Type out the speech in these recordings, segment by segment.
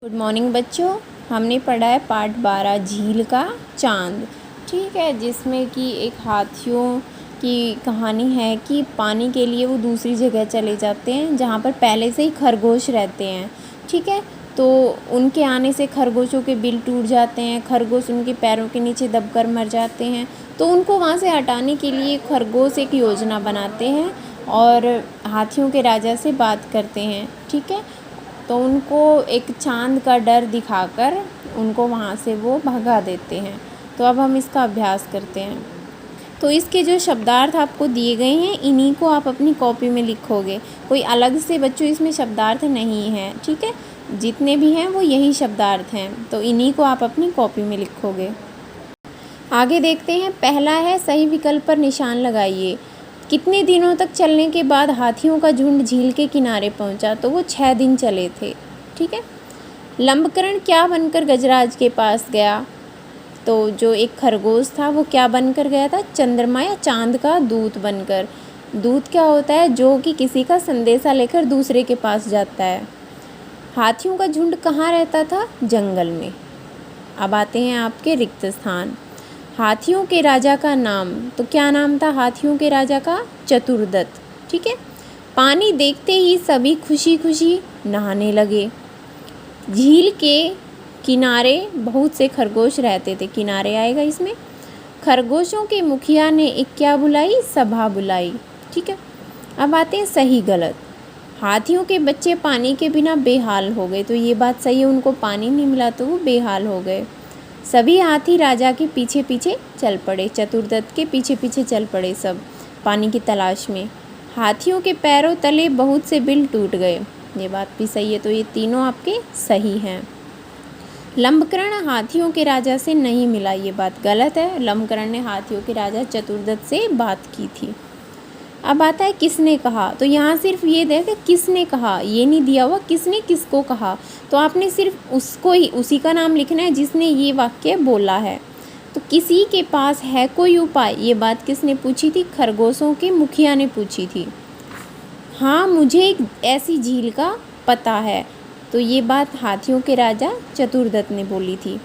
Good morning बच्चों। हमने पढ़ा है पार्ट 12 झील का चांद। ठीक है, जिसमें कि एक हाथियों की कहानी है कि पानी के लिए वो दूसरी जगह चले जाते हैं जहाँ पर पहले से ही खरगोश रहते हैं। ठीक है, तो उनके आने से खरगोशों के बिल टूट जाते हैं, खरगोश उनके पैरों के नीचे दबकर मर जाते हैं। तो उनको वहाँ से हटाने के लिए खरगोश एक योजना बनाते हैं और हाथियों के राजा से बात करते हैं। ठीक है, तो उनको एक चांद का डर दिखाकर उनको वहाँ से वो भगा देते हैं। तो अब हम इसका अभ्यास करते हैं। तो इसके जो शब्दार्थ आपको दिए गए हैं इन्हीं को आप अपनी कॉपी में लिखोगे। कोई अलग से बच्चों इसमें शब्दार्थ नहीं है। ठीक है, जितने भी हैं वो यही शब्दार्थ हैं, तो इन्हीं को आप अपनी कॉपी में लिखोगे। आगे देखते हैं। पहला है सही विकल्प पर निशान लगाइए। कितने दिनों तक चलने के बाद हाथियों का झुंड झील के किनारे पहुंचा? तो वो 6 दिन चले थे। ठीक है। लंबकरण क्या बनकर गजराज के पास गया? तो जो एक खरगोश था वो क्या बनकर गया था? चंद्रमा या चांद का दूत बनकर। दूत क्या होता है? जो कि किसी का संदेशा लेकर दूसरे के पास जाता है। हाथियों का झुंड कहाँ रहता था? जंगल में। अब आते हैं आपके रिक्त स्थान। हाथियों के राजा का नाम, तो क्या नाम था हाथियों के राजा का? चतुर्दत्त। ठीक है। पानी देखते ही सभी खुशी खुशी नहाने लगे। झील के किनारे बहुत से खरगोश रहते थे। किनारे आएगा इसमें। खरगोशों के मुखिया ने एक क्या बुलाई? सभा बुलाई। ठीक है। अब आते हैं सही गलत। हाथियों के बच्चे पानी के बिना बेहाल हो गए। तो ये बात सही है, उनको पानी नहीं मिला तो वो बेहाल हो गए। सभी हाथी राजा के पीछे पीछे चल पड़े। चतुर्दत्त के पीछे पीछे चल पड़े सब पानी की तलाश में। हाथियों के पैरों तले बहुत से बिल टूट गए। ये बात भी सही है, तो ये तीनों आपके सही हैं। लंबकरण हाथियों के राजा से नहीं मिला, ये बात गलत है। लंबकरण ने हाथियों के राजा चतुर्दत्त से बात की थी। अब आता है किसने कहा। तो यहाँ सिर्फ ये देखा किसने कहा, ये नहीं दिया हुआ किसने किसको कहा। तो आपने सिर्फ उसको ही, उसी का नाम लिखना है जिसने ये वाक्य बोला है। तो किसी के पास है कोई उपाय, ये बात किसने पूछी थी? खरगोशों के मुखिया ने पूछी थी। हाँ, मुझे एक ऐसी झील का पता है, तो ये बात हाथियों के राजा चतुर्दत्त ने बोली थी।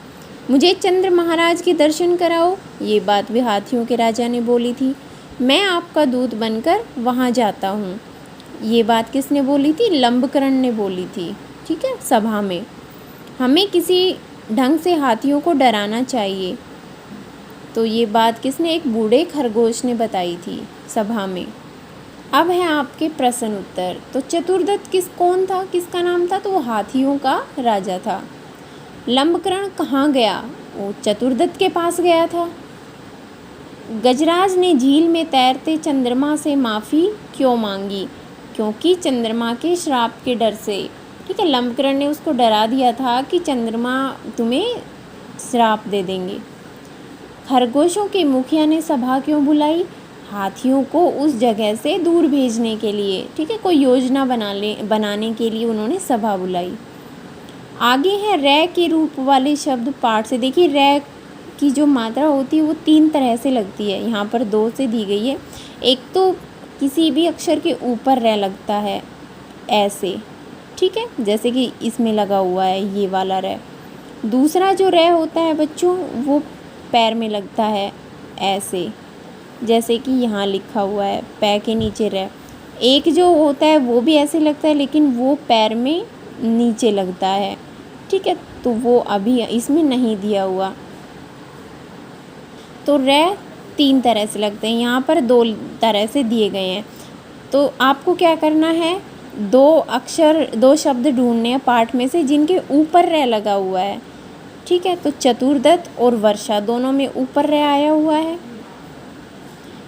मुझे चंद्र महाराज के दर्शन कराओ, ये बात भी हाथियों के राजा ने बोली थी। मैं आपका दूत बनकर वहाँ जाता हूँ, ये बात किसने बोली थी? लंबकरण ने बोली थी। ठीक है, सभा में। हमें किसी ढंग से हाथियों को डराना चाहिए, तो ये बात किसने? एक बूढ़े खरगोश ने बताई थी सभा में। अब है आपके प्रश्न उत्तर। तो चतुर्दत्त कौन था, किसका नाम था? तो वो हाथियों का राजा था। लंबकरण कहाँ गया? वो चतुर्दत्त के पास गया था। गजराज ने झील में तैरते चंद्रमा से माफ़ी क्यों मांगी? क्योंकि चंद्रमा के श्राप के डर से। ठीक है, लंबकरण ने उसको डरा दिया था कि चंद्रमा तुम्हें श्राप दे देंगे। खरगोशों के मुखिया ने सभा क्यों बुलाई? हाथियों को उस जगह से दूर भेजने के लिए। ठीक है, कोई योजना बनाने के लिए उन्होंने सभा बुलाई। आगे है रै के रूप वाले शब्द पाठ से। देखिए, रै की जो मात्रा होती है वो 3 तरह से लगती है। यहाँ पर 2 से दी गई है। एक तो किसी भी अक्षर के ऊपर रै लगता है ऐसे। ठीक है, जैसे कि इसमें लगा हुआ है ये वाला रै। दूसरा जो रै होता है बच्चों वो पैर में लगता है ऐसे, जैसे कि यहाँ लिखा हुआ है पैर के नीचे रै। एक जो होता है वो भी ऐसे लगता है लेकिन वो पैर में नीचे लगता है। ठीक है, तो वो अभी इसमें नहीं दिया हुआ। तो रै 3 तरह से लगते हैं, यहाँ पर 2 तरह से दिए गए हैं। तो आपको क्या करना है? 2 शब्द ढूंढने हैं पाठ में से जिनके ऊपर रै लगा हुआ है। ठीक है, तो चतुर्दत्त और वर्षा दोनों में ऊपर रै आया हुआ है।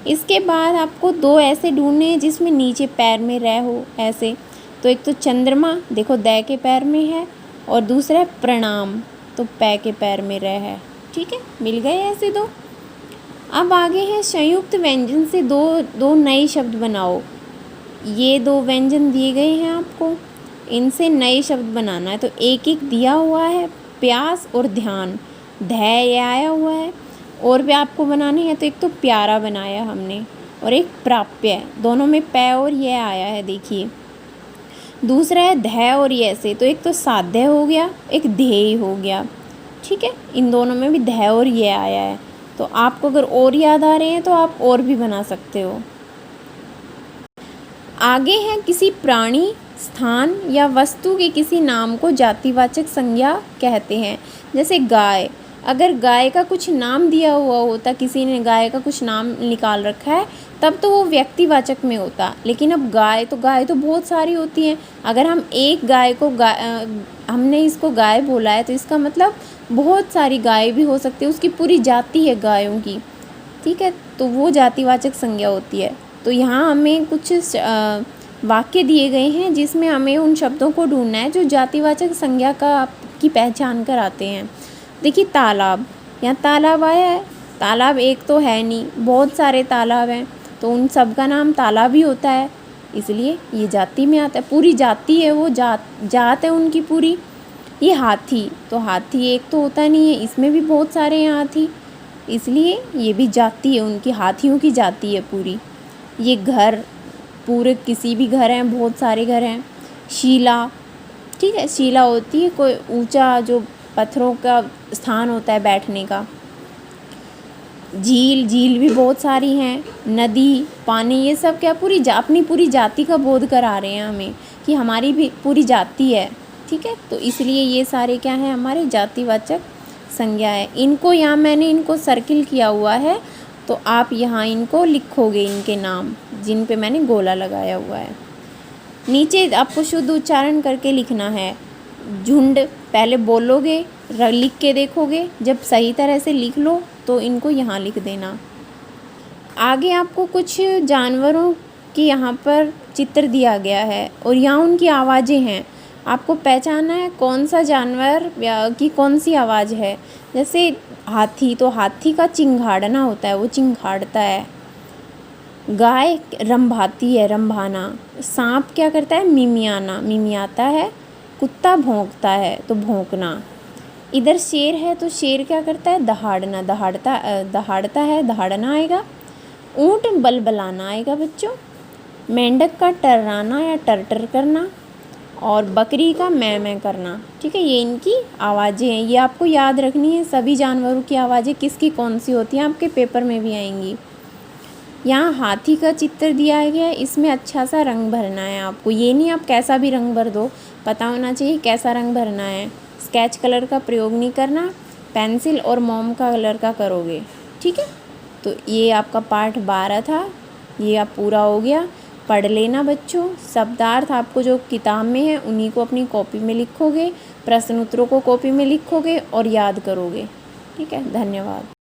इसके बाद आपको 2 ऐसे ढूंढने हैं जिसमें नीचे पैर में रै हो ऐसे। तो एक तो चंद्रमा, देखो दै के पैर में है, और दूसरा है प्रणाम, तो पै के पैर में रै है। ठीक है, मिल गए ऐसे 2। अब आगे है संयुक्त व्यंजन से दो नए शब्द बनाओ। ये 2 व्यंजन दिए गए हैं आपको, इनसे नए शब्द बनाना है। तो एक एक दिया हुआ है, प्यास और ध्यान। धैर्य आया हुआ है, और भी आपको बनाने हैं। तो एक तो प्यारा बनाया हमने और एक प्राप्य, दोनों में पै और ये आया है। देखिए, दूसरा है ध और य से, तो एक तो साध्य हो गया, एक ध्येय हो गया। ठीक है, इन दोनों में भी ध और य आया है। तो आपको अगर और याद आ रहे हैं तो आप और भी बना सकते हो। आगे है किसी प्राणी, स्थान या वस्तु के किसी नाम को जातिवाचक संज्ञा कहते हैं। जैसे गाय, अगर गाय का कुछ नाम दिया हुआ होता, किसी ने गाय का कुछ नाम निकाल रखा है, तब तो वो व्यक्तिवाचक में होता। लेकिन अब गाय तो बहुत सारी होती हैं। अगर हम एक गाय को हमने इसको गाय बोला है, तो इसका मतलब बहुत सारी गाय भी हो सकती है, उसकी पूरी जाति है गायों की। ठीक है, तो वो जातिवाचक संज्ञा होती है। तो यहाँ हमें कुछ वाक्य दिए गए हैं जिसमें हमें उन शब्दों को ढूंढना है जो जातिवाचक संज्ञा की पहचान कराते हैं। देखिए तालाब, यहाँ तालाब आया है। तालाब एक तो है नहीं, बहुत सारे तालाब हैं, तो उन सब का नाम तालाब ही होता है, इसलिए ये जाति में आता है। पूरी जाति है, वो जात है उनकी पूरी। ये हाथी, तो हाथी एक तो होता नहीं है, इसमें भी बहुत सारे हैं हाथी, इसलिए ये भी जाति है उनकी, हाथियों की जाति है पूरी। ये घर, पूरे किसी भी घर हैं, बहुत सारे घर हैं। शिला, ठीक है, शिला होती है कोई ऊंचा जो पत्थरों का स्थान होता है बैठने का। झील भी बहुत सारी हैं। नदी, पानी, ये सब क्या अपनी पूरी जाति का बोध करा रहे हैं हमें कि हमारी भी पूरी जाति है। ठीक है, तो इसलिए ये सारे क्या हैं, हमारे जातिवाचक संज्ञा है। इनको यहाँ मैंने इनको सर्किल किया हुआ है, तो आप यहाँ इनको लिखोगे, इनके नाम जिन पे मैंने गोला लगाया हुआ है। नीचे आपको शुद्ध उच्चारण करके लिखना है। झुंड पहले बोलोगे, लिख के देखोगे, जब सही तरह से लिख लो तो इनको यहाँ लिख देना। आगे आपको कुछ जानवरों की यहाँ पर चित्र दिया गया है और यहाँ उनकी आवाज़ें हैं। आपको पहचानना है कौन सा जानवर की कौन सी आवाज़ है। जैसे हाथी, तो हाथी का चिंघाड़ना होता है, वो चिंघाड़ता है। गाय रंभाती है, रंभाना। सांप क्या करता है, मिमियाना, मिमियाता है। कुत्ता भौंकता है, तो भौंकना। इधर शेर है, तो शेर क्या करता है, दहाड़ना, दहाड़ता है, दहाड़ना आएगा। ऊँट बलबलाना आएगा बच्चों। मेंढक का टर्राना या टर्टर करना, और बकरी का मैं करना। ठीक है, ये इनकी आवाज़ें हैं, ये आपको याद रखनी है। सभी जानवरों की आवाज़ें किसकी कौन सी होती हैं, आपके पेपर में भी आएंगी। यहाँ हाथी का चित्र दिया गया है, इसमें अच्छा सा रंग भरना है आपको। ये नहीं आप कैसा भी रंग भर दो, पता होना चाहिए कैसा रंग भरना है। स्केच कलर का प्रयोग नहीं करना, पेंसिल और मोम का कलर का करोगे। ठीक है, तो ये आपका पाठ 12 था, ये आप पूरा हो गया। पढ़ लेना बच्चों। शब्दार्थ आपको जो किताब में है उन्हीं को अपनी कॉपी में लिखोगे, प्रश्न उत्तरों को कॉपी में लिखोगे और याद करोगे। ठीक है, धन्यवाद।